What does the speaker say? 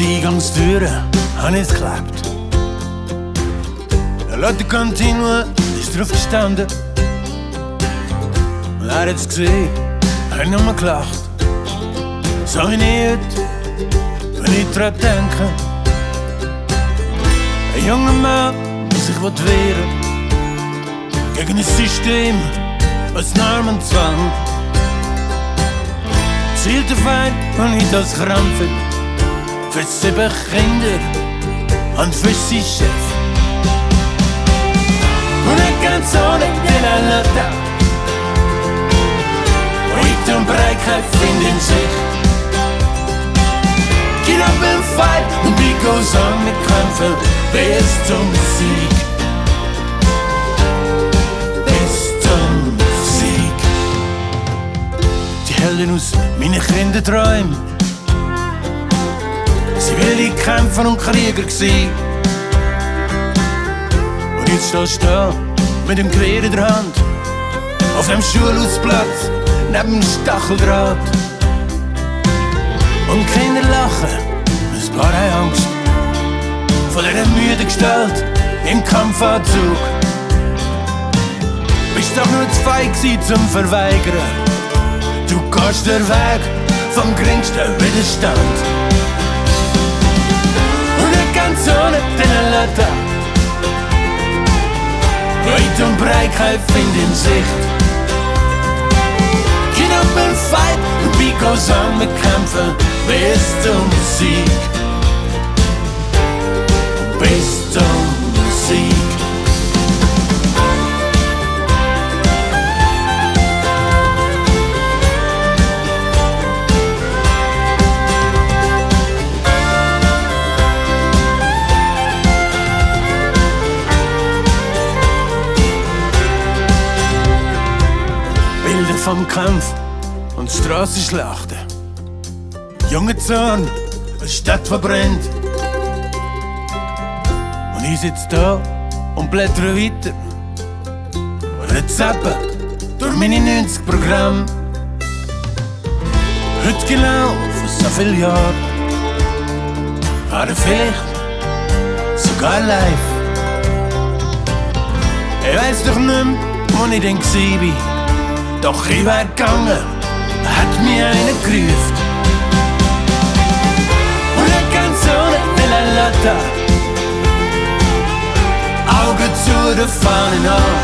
die Eingangstüre habe ich geklebt. La Lotta continua ist drauf gestanden. Und er hat's gesehen, hat nur gelacht. So wie ich heute, wenn ich dran denke. Ein junger Mann, der sich wehren gegen ein System als Norm und Zwang. Zielt der Feind und nicht als Krampfe für 7 Kinder und für seinen Chef. Una canzone della lotta, weit und breit kein Find in sich. Get up and fight und beat goes on mit Kämpfen bis zum Sieg. Bis zum Sieg. Die Helden aus meinen Kinderträumen, sie will die Kämpfer und Krieger gsi. Und jetzt stehst du da mit dem Gewehr in der Hand auf dem Schulhausplatz neben dem Stacheldraht. Und Kinder lachen, ein paar haben Angst vor dieser müden Gestalt im Kampfanzug. Bist doch nur zu feig zum Verweigern. Du gehst den Weg vom geringsten Widerstand. Una canzone della lotta, weit und breit kein Find in Sicht. Get up and fight, the beat goes on, wir kämpfen bis zum Sieg. Bis zum Sieg. Bilder vom Kampf und Strassenschlachten. Junge Zorn, eine Stadt verbrennt. Und ich sitz da und blättere weiter. Rezepte durch meine 90 Programme. Heute genau vor so vielen Jahren waren vielleicht sogar live. Ich weiss doch nicht mehr, wo ich denn war. Doch ich wär gegangen, hat mir einer gerufen. Una canzone della lotta, Augen zu der Fahne an.